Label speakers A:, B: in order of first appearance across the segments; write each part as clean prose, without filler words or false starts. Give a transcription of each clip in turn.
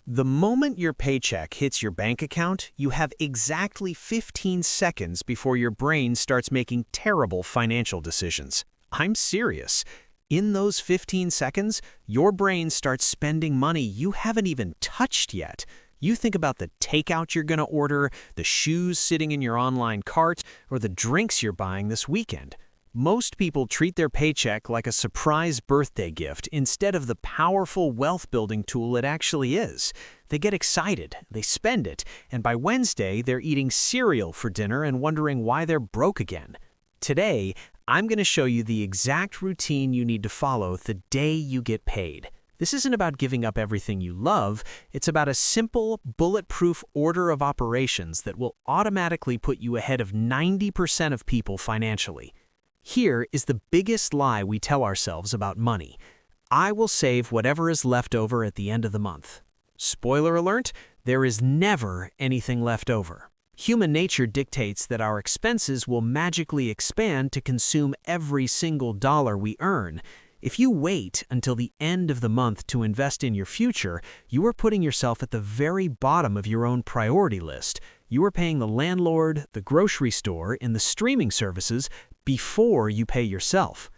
A: The moment your paycheck hits your bank account, you have exactly 15 seconds before your brain starts making terrible financial decisions. I'm serious. In those 15 seconds, your brain starts spending money you haven't even touched yet. You think about the takeout you're going to order, the shoes sitting in your online cart, or the drinks you're buying this weekend. Most people treat their paycheck like a surprise birthday gift instead of the powerful wealth-building tool it actually is. They get excited, they spend it, and by Wednesday, they're eating cereal for dinner and wondering why they're broke again. Today, I'm going to show you the exact routine you need to follow the day you get paid. This isn't about giving up everything you love, it's about a simple, bulletproof order of operations that will automatically put you ahead of 90% of people financially. Here is the biggest lie we tell ourselves about money. I will save whatever is left over at the end of the month. Spoiler alert, there is never anything left over. Human nature dictates that our expenses will magically expand to consume every single dollar we earn. If you wait until the end of the month to invest in your future, you are putting yourself at the very bottom of your own priority list. You are paying the landlord, the grocery store, and the streaming services before you pay yourself.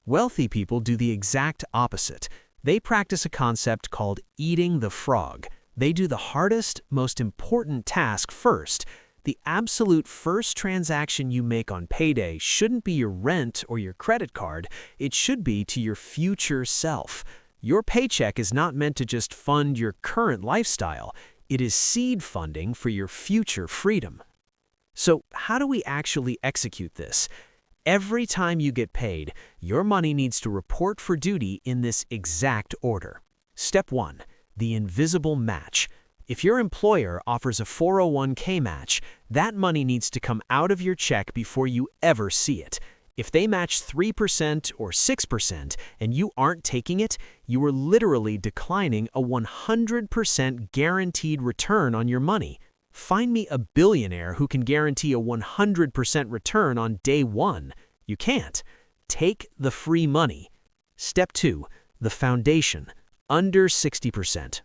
A: Wealthy people do the exact opposite. They practice a concept called eating the frog. They do the hardest, most important task first. The absolute first transaction you make on payday shouldn't be your rent or your credit card. It should be to your future self. Your paycheck is not meant to just fund your current lifestyle. It is seed funding for your future freedom. So, how do we actually execute this? Every time you get paid, your money needs to report for duty in this exact order. Step 1. The invisible match. If your employer offers a 401k match, that money needs to come out of your check before you ever see it. If they match 3% or 6% and you aren't taking it, you are literally declining a 100% guaranteed return on your money. Find me a billionaire who can guarantee a 100% return on day one. You can't. Take the free money. Step 2. The foundation. Under 60%.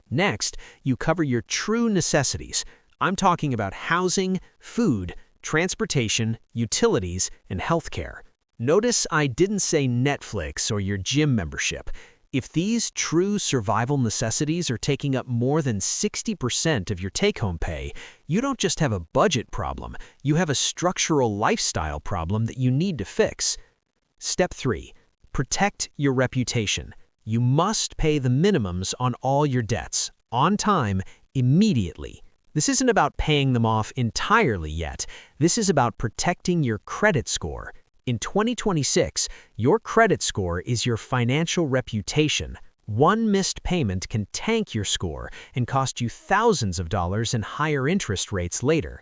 A: Next, you cover your true necessities. I'm talking about housing, food, transportation, utilities, and healthcare. Notice I didn't say Netflix or your gym membership. If these true survival necessities are taking up more than 60% of your take-home pay, you don't just have a budget problem, you have a structural lifestyle problem that you need to fix. Step 3. Protect your reputation. You must pay the minimums on all your debts, on time, immediately. This isn't about paying them off entirely yet. This is about protecting your credit score. In 2026, your credit score is your financial reputation. One missed payment can tank your score and cost you thousands of dollars in higher interest rates later.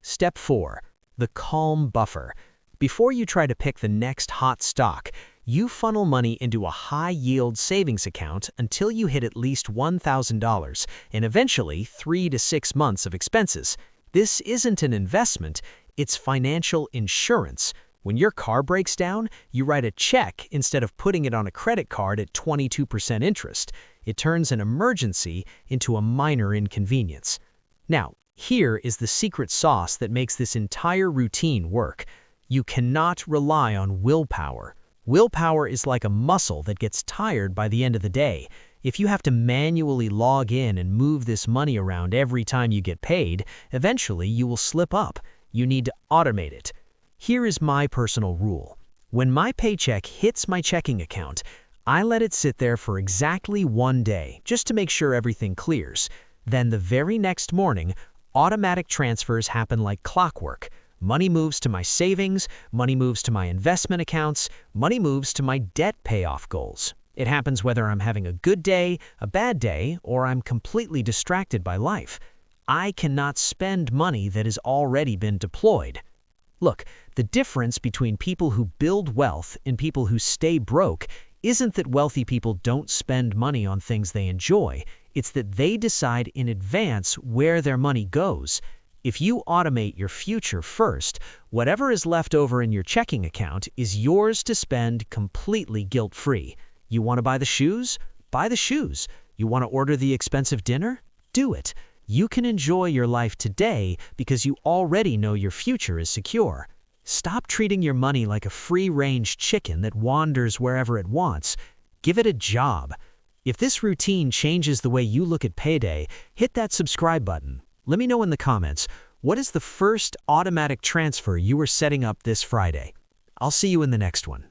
A: Step 4. The calm buffer. Before you try to pick the next hot stock, you funnel money into a high-yield savings account until you hit at least $1,000 and eventually 3 to 6 months of expenses. This isn't an investment, it's financial insurance. When your car breaks down, you write a check instead of putting it on a credit card at 22% interest. It turns an emergency into a minor inconvenience. Now, here is the secret sauce that makes this entire routine work. You cannot rely on willpower. Willpower is like a muscle that gets tired by the end of the day. If you have to manually log in and move this money around every time you get paid, eventually you will slip up. You need to automate it. Here is my personal rule. When my paycheck hits my checking account, I let it sit there for exactly 1 day, just to make sure everything clears. Then the very next morning, automatic transfers happen like clockwork. Money moves to my savings, money moves to my investment accounts, money moves to my debt payoff goals. It happens whether I'm having a good day, a bad day, or I'm completely distracted by life. I cannot spend money that has already been deployed. Look, the difference between people who build wealth and people who stay broke isn't that wealthy people don't spend money on things they enjoy. It's that they decide in advance where their money goes. If you automate your future first, whatever is left over in your checking account is yours to spend completely guilt-free. You want to buy the shoes? Buy the shoes. You want to order the expensive dinner? Do it. You can enjoy your life today because you already know your future is secure. Stop treating your money like a free-range chicken that wanders wherever it wants. Give it a job. If this routine changes the way you look at Payday, hit that subscribe button. Let me know in the comments, what is the first automatic transfer you are setting up this Friday? I'll see you in the next one.